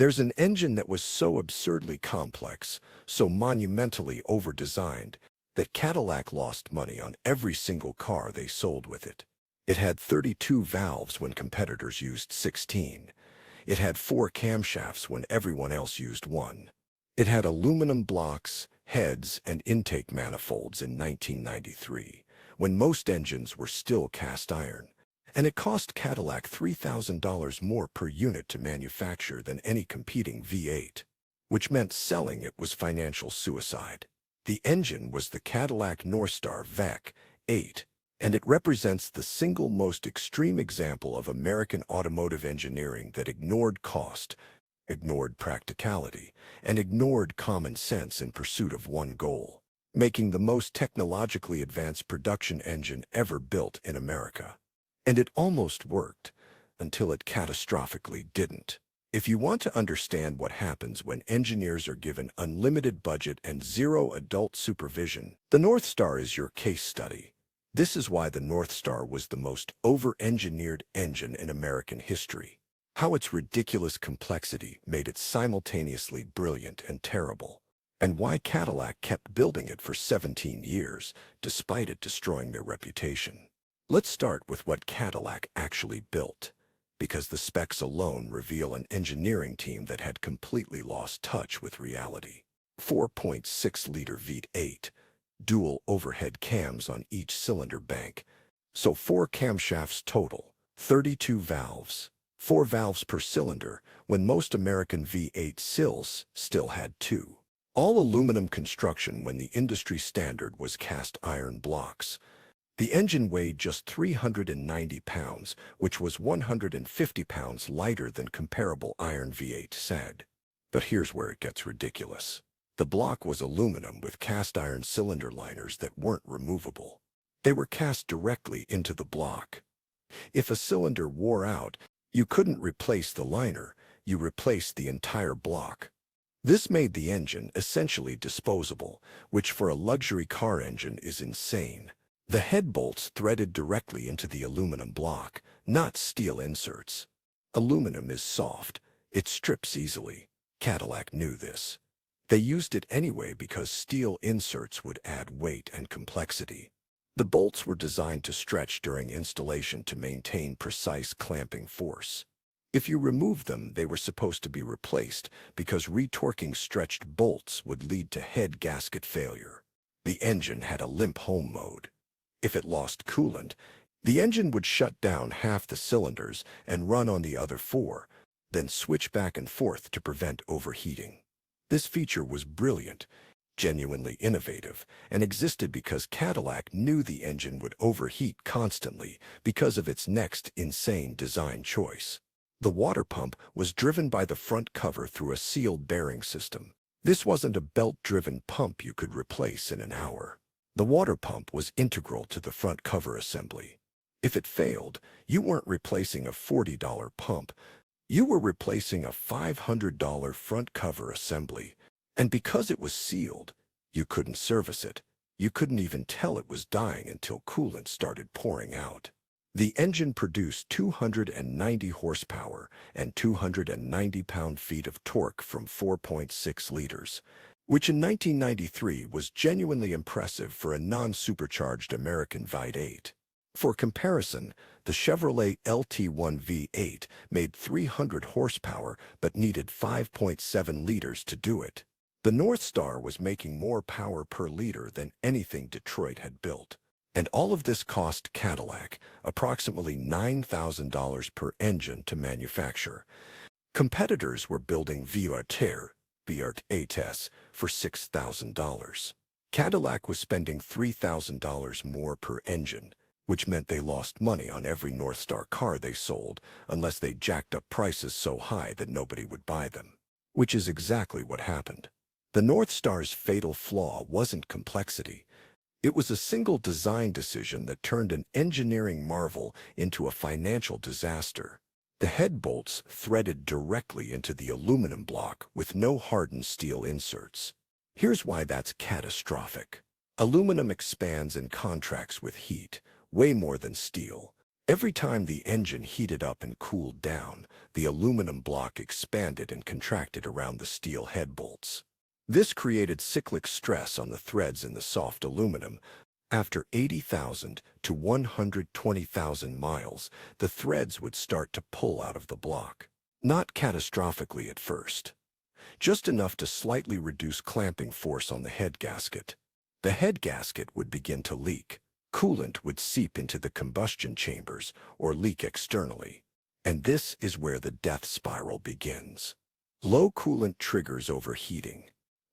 There's an engine that was so absurdly complex, so monumentally over-designed, that Cadillac lost money on every single car they sold with it. It had 32 valves when competitors used 16. It had 4 camshafts when everyone else used 1. It had aluminum blocks, heads, and intake manifolds in 1993, when most engines were still cast iron. And it cost Cadillac $3,000 more per unit to manufacture than any competing V8, which meant selling it was financial suicide. The engine was the Cadillac Northstar VEC 8, and it represents the single most extreme example of American automotive engineering that ignored cost, ignored practicality, and ignored common sense in pursuit of one goal: making the most technologically advanced production engine ever built in America. And it almost worked, until it catastrophically didn't. If you want to understand what happens when engineers are given unlimited budget and zero adult supervision, the North Star is your case study. This is why the North Star was the most over-engineered engine in American history. How its ridiculous complexity made it simultaneously brilliant and terrible. And why Cadillac kept building it for 17 years, despite it destroying their reputation. Let's start with what Cadillac actually built, because the specs alone reveal an engineering team that had completely lost touch with reality. 4.6-liter V8, dual overhead cams on each cylinder bank, so 4 camshafts total, 32 valves, 4 valves per cylinder, when most American V8 sills still had 2. All aluminum construction when the industry standard was cast iron blocks. The engine weighed just 390 pounds, which was 150 pounds lighter than comparable iron V8 said. But here's where it gets ridiculous. The block was aluminum with cast iron cylinder liners that weren't removable. They were cast directly into the block. If a cylinder wore out, you couldn't replace the liner, you replaced the entire block. This made the engine essentially disposable, which for a luxury car engine is insane. The head bolts threaded directly into the aluminum block, not steel inserts. Aluminum is soft. It strips easily. Cadillac knew this. They used it anyway because steel inserts would add weight and complexity. The bolts were designed to stretch during installation to maintain precise clamping force. If you removed them, they were supposed to be replaced because retorquing stretched bolts would lead to head gasket failure. The engine had a limp home mode. If it lost coolant, the engine would shut down half the cylinders and run on the other 4, then switch back and forth to prevent overheating. This feature was brilliant, genuinely innovative, and existed because Cadillac knew the engine would overheat constantly because of its next insane design choice. The water pump was driven by the front cover through a sealed bearing system. This wasn't a belt-driven pump you could replace in an hour. The water pump was integral to the front cover assembly. If it failed, you weren't replacing a $40 pump. You were replacing a $500 front cover assembly. And because it was sealed, you couldn't service it. You couldn't even tell it was dying until coolant started pouring out. The engine produced 290 horsepower and 290 pound-feet of torque from 4.6 liters. Which in 1993 was genuinely impressive for a non-supercharged American V8. For comparison, the Chevrolet LT1 V8 made 300 horsepower but needed 5.7 liters to do it. The North Star was making more power per liter than anything Detroit had built. And all of this cost Cadillac approximately $9,000 per engine to manufacture. Competitors were building V8s for $6,000. Cadillac was spending $3,000 more per engine, which meant they lost money on every North Star car they sold unless they jacked up prices so high that nobody would buy them. Which is exactly what happened. The North Star's fatal flaw wasn't complexity. It was a single design decision that turned an engineering marvel into a financial disaster. The head bolts threaded directly into the aluminum block with no hardened steel inserts. Here's why that's catastrophic. Aluminum expands and contracts with heat, way more than steel. Every time the engine heated up and cooled down, the aluminum block expanded and contracted around the steel head bolts. This created cyclic stress on the threads in the soft aluminum. After 80,000 to 120,000 miles, the threads would start to pull out of the block. Not catastrophically at first, just enough to slightly reduce clamping force on the head gasket. The head gasket would begin to leak. Coolant would seep into the combustion chambers or leak externally. And this is where the death spiral begins. Low coolant triggers overheating.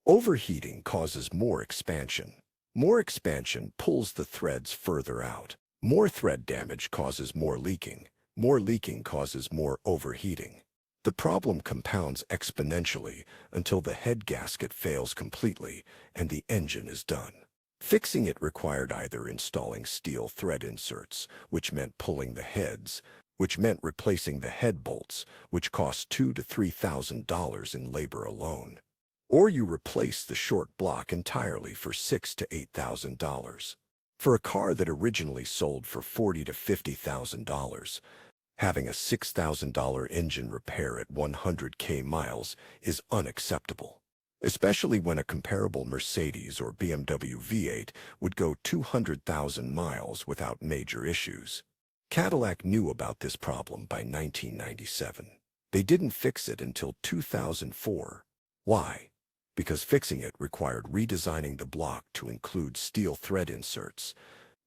Overheating causes more expansion. More expansion pulls the threads further out. More thread damage causes more leaking. More leaking causes more overheating. The problem compounds exponentially until the head gasket fails completely and the engine is done. Fixing it required either installing steel thread inserts, which meant pulling the heads, which meant replacing the head bolts, which cost $2,000 to $3,000 in labor alone. Or you replace the short block entirely for $6,000 to $8,000. For a car that originally sold for $40,000 to $50,000, having a $6,000 engine repair at 100,000 miles is unacceptable, especially when a comparable Mercedes or BMW V8 would go 200,000 miles without major issues. Cadillac knew about this problem by 1997. They didn't fix it until 2004. Why? Because fixing it required redesigning the block to include steel thread inserts,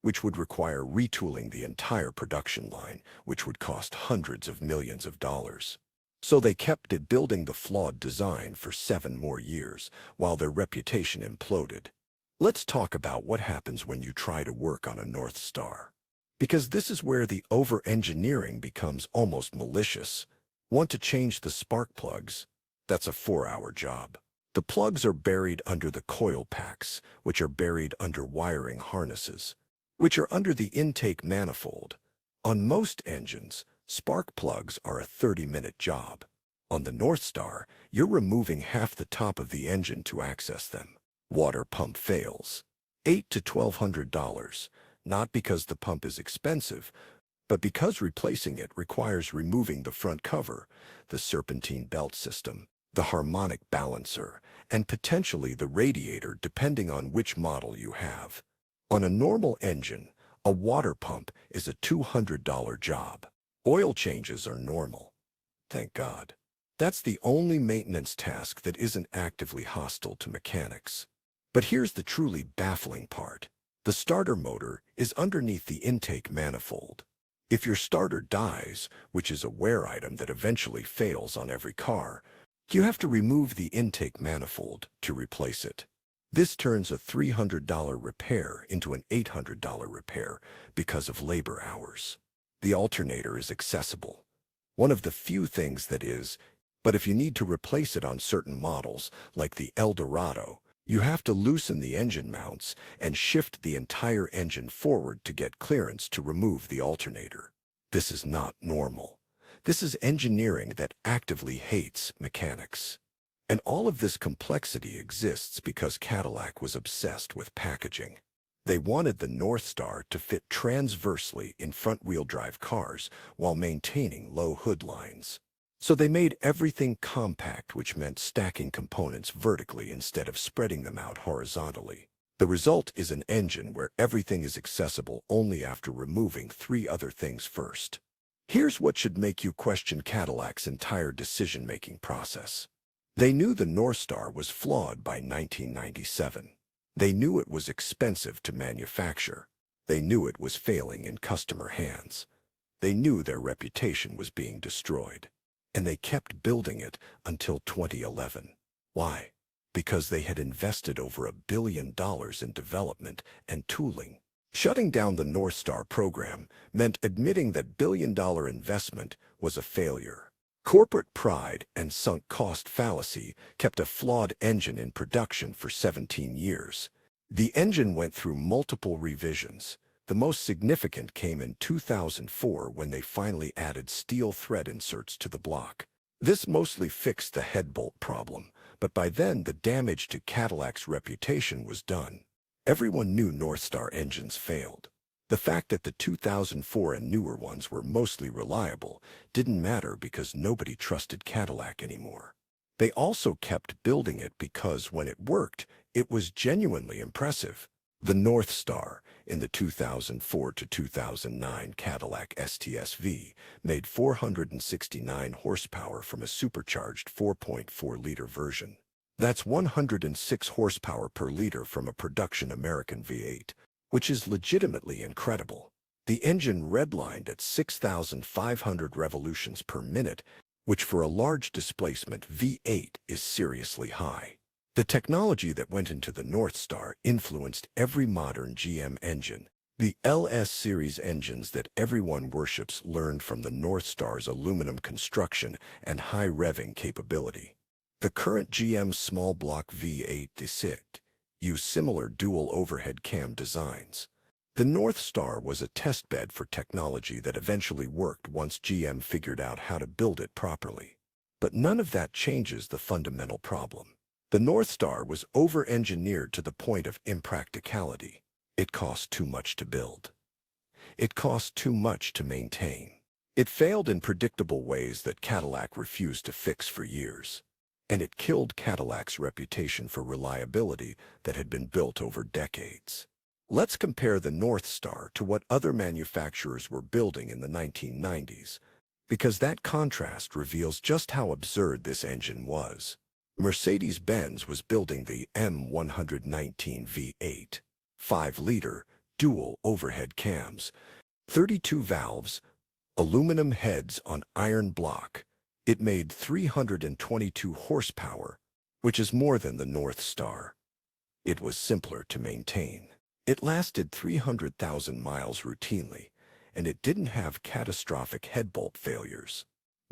which would require retooling the entire production line, which would cost hundreds of millions of dollars. So they kept building the flawed design for 7 more years, while their reputation imploded. Let's talk about what happens when you try to work on a North Star. Because this is where the over-engineering becomes almost malicious. Want to change the spark plugs? That's a 4-hour job. The plugs are buried under the coil packs, which are buried under wiring harnesses, which are under the intake manifold. On most engines, spark plugs are a 30-minute job. On the North Star, you're removing half the top of the engine to access them. Water pump fails. $800 to $1,200, not because the pump is expensive, but because replacing it requires removing the front cover, the serpentine belt system, the harmonic balancer, and potentially the radiator depending on which model you have. On a normal engine, a water pump is a $200 job. Oil changes are normal. Thank God. That's the only maintenance task that isn't actively hostile to mechanics. But here's the truly baffling part. The starter motor is underneath the intake manifold. If your starter dies, which is a wear item that eventually fails on every car, you have to remove the intake manifold to replace it. This turns a $300 repair into an $800 repair because of labor hours. The alternator is accessible. One of the few things that is, but if you need to replace it on certain models, like the Eldorado, you have to loosen the engine mounts and shift the entire engine forward to get clearance to remove the alternator. This is not normal. This is engineering that actively hates mechanics. And all of this complexity exists because Cadillac was obsessed with packaging. They wanted the North Star to fit transversely in front-wheel drive cars while maintaining low hood lines. So they made everything compact, which meant stacking components vertically instead of spreading them out horizontally. The result is an engine where everything is accessible only after removing 3 other things first. Here's what should make you question Cadillac's entire decision-making process. They knew the North Star was flawed by 1997. They knew it was expensive to manufacture. They knew it was failing in customer hands. They knew their reputation was being destroyed. And they kept building it until 2011. Why? Because they had invested over $1 billion in development and tooling. Shutting down the North Star program meant admitting that billion-dollar investment was a failure. Corporate pride and sunk cost fallacy kept a flawed engine in production for 17 years. The engine went through multiple revisions. The most significant came in 2004 when they finally added steel thread inserts to the block. This mostly fixed the head bolt problem, but by then the damage to Cadillac's reputation was done. Everyone knew North Star engines failed. The fact that the 2004 and newer ones were mostly reliable didn't matter because nobody trusted Cadillac anymore. They also kept building it because when it worked, it was genuinely impressive. The North Star in the 2004 to 2009 Cadillac STSV made 469 horsepower from a supercharged 4.4-liter version. That's 106 horsepower per liter from a production American V8, which is legitimately incredible. The engine redlined at 6,500 revolutions per minute, which for a large displacement V8 is seriously high. The technology that went into the North Star influenced every modern GM engine. The LS series engines that everyone worships learned from the North Star's aluminum construction and high revving capability. The current GM small block V8 D6 use similar dual overhead cam designs. The North Star was a testbed for technology that eventually worked once GM figured out how to build it properly. But none of that changes the fundamental problem. The North Star was over-engineered to the point of impracticality. It cost too much to build. It cost too much to maintain. It failed in predictable ways that Cadillac refused to fix for years. And it killed Cadillac's reputation for reliability that had been built over decades. Let's compare the North Star to what other manufacturers were building in the 1990s, because that contrast reveals just how absurd this engine was. Mercedes-Benz was building the M119 V8, 5-liter, dual overhead cams, 32 valves, aluminum heads on iron block. It made 322 horsepower, which is more than the North Star. It was simpler to maintain. It lasted 300,000 miles routinely, and it didn't have catastrophic head bolt failures.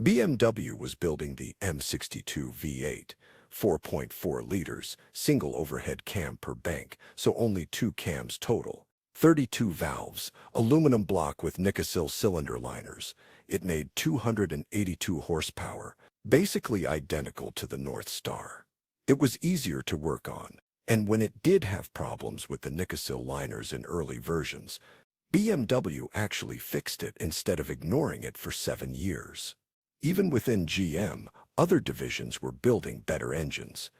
BMW was building the M62 V8, 4.4 liters, single overhead cam per bank, so only 2 cams total. 32 valves, aluminum block with Nikasil cylinder liners. It made 282 horsepower, basically identical to the North Star. It was easier to work on, and when it did have problems with the Nikasil liners in early versions, BMW actually fixed it instead of ignoring it for 7 years. Even within GM, other divisions were building better engines.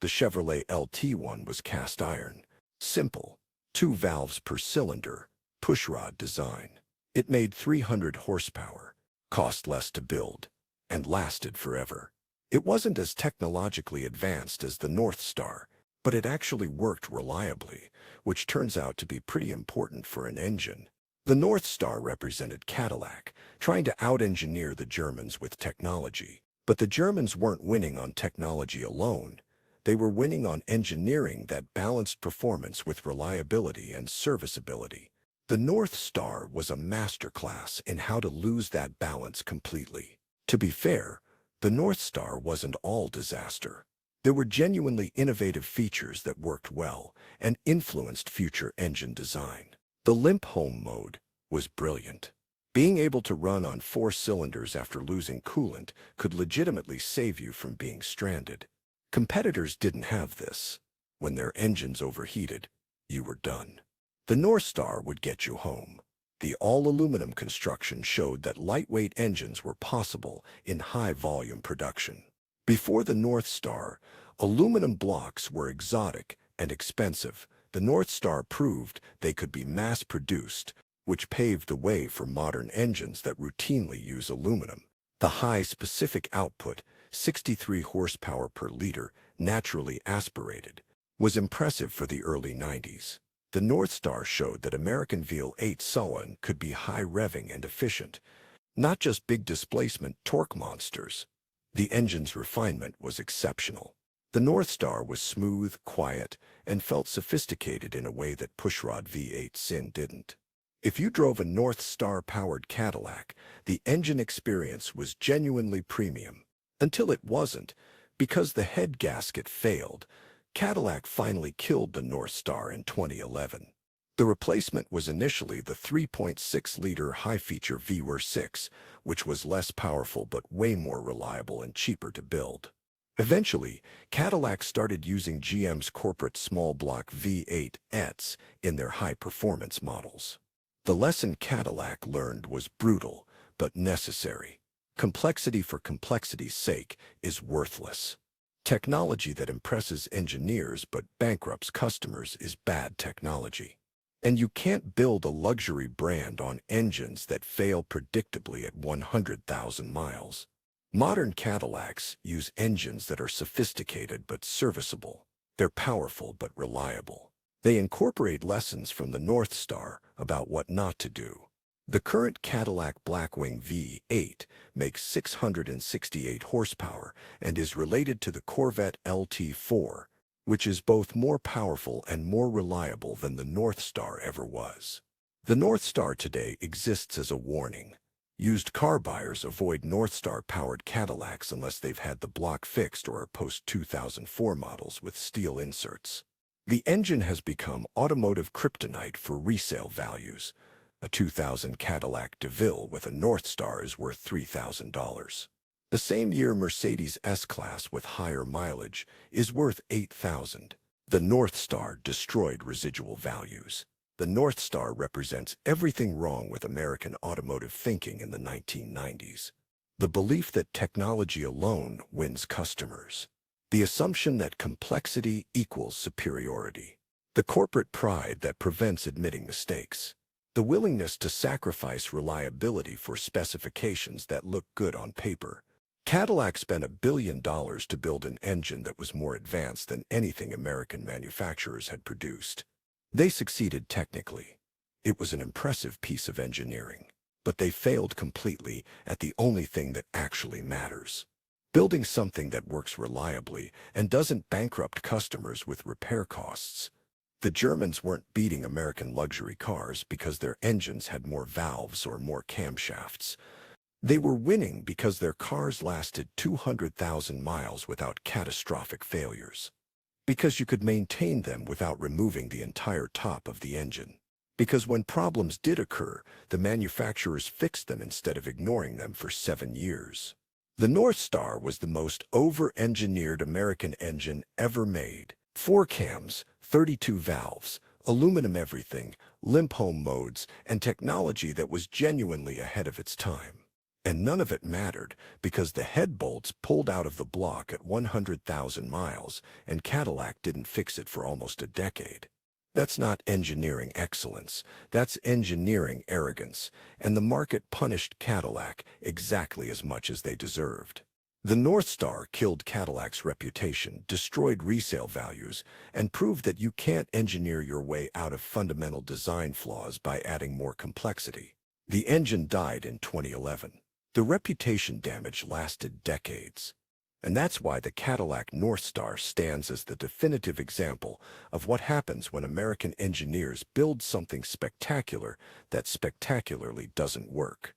The Chevrolet LT1 was cast iron, simple, 2 valves per cylinder, pushrod design. It made 300 horsepower, cost less to build, and lasted forever. It wasn't as technologically advanced as the North Star, but it actually worked reliably, which turns out to be pretty important for an engine. The North Star represented Cadillac, trying to out-engineer the Germans with technology. But the Germans weren't winning on technology alone. They were winning on engineering that balanced performance with reliability and serviceability. The North Star was a masterclass in how to lose that balance completely. To be fair, the North Star wasn't all disaster. There were genuinely innovative features that worked well and influenced future engine design. The limp home mode was brilliant. Being able to run on 4 cylinders after losing coolant could legitimately save you from being stranded. Competitors didn't have this. When their engines overheated, you were done. The North Star would get you home. The all-aluminum construction showed that lightweight engines were possible in high-volume production. Before the North Star, aluminum blocks were exotic and expensive. The North Star proved they could be mass-produced, which paved the way for modern engines that routinely use aluminum. The high specific output, 63 horsepower per liter, naturally aspirated, was impressive for the early 90s. The North Star showed that American V8 Sullen could be high-revving and efficient, not just big displacement torque monsters. The engine's refinement was exceptional. The North Star was smooth, quiet, and felt sophisticated in a way that pushrod V8 Sin didn't. If you drove a North Star-powered Cadillac, the engine experience was genuinely premium. Until it wasn't, because the head gasket failed. Cadillac finally killed the North Star in 2011. The replacement was initially the 3.6-liter high-feature V6, which was less powerful but way more reliable and cheaper to build. Eventually, Cadillac started using GM's corporate small block V8 ETs in their high-performance models. The lesson Cadillac learned was brutal, but necessary. Complexity for complexity's sake is worthless. Technology that impresses engineers but bankrupts customers is bad technology. And you can't build a luxury brand on engines that fail predictably at 100,000 miles. Modern Cadillacs use engines that are sophisticated but serviceable. They're powerful but reliable. They incorporate lessons from the North Star about what not to do. The current Cadillac Blackwing V8 makes 668 horsepower and is related to the Corvette LT4, which is both more powerful and more reliable than the North Star ever was. The North Star today exists as a warning. Used car buyers avoid North Star-powered Cadillacs unless they've had the block fixed or are post-2004 models with steel inserts. The engine has become automotive kryptonite for resale values. A 2000 Cadillac DeVille with a North Star is worth $3,000. The same year Mercedes S-Class with higher mileage is worth $8,000. The North Star destroyed residual values. The North Star represents everything wrong with American automotive thinking in the 1990s. The belief that technology alone wins customers. The assumption that complexity equals superiority. The corporate pride that prevents admitting mistakes. The willingness to sacrifice reliability for specifications that look good on paper. Cadillac spent $1 billion to build an engine that was more advanced than anything American manufacturers had produced. They succeeded technically. It was an impressive piece of engineering. But they failed completely at the only thing that actually matters. Building something that works reliably and doesn't bankrupt customers with repair costs. The Germans weren't beating American luxury cars because their engines had more valves or more camshafts. They were winning because their cars lasted 200,000 miles without catastrophic failures. Because you could maintain them without removing the entire top of the engine. Because when problems did occur, the manufacturers fixed them instead of ignoring them for 7 years. The North Star was the most over-engineered American engine ever made. 4 cams, 32 valves, aluminum everything, limp home modes, and technology that was genuinely ahead of its time. And none of it mattered because the head bolts pulled out of the block at 100,000 miles, and Cadillac didn't fix it for almost a decade. That's not engineering excellence, that's engineering arrogance, and the market punished Cadillac exactly as much as they deserved. The North Star killed Cadillac's reputation, destroyed resale values, and proved that you can't engineer your way out of fundamental design flaws by adding more complexity. The engine died in 2011. The reputation damage lasted decades. And that's why the Cadillac North Star stands as the definitive example of what happens when American engineers build something spectacular that spectacularly doesn't work.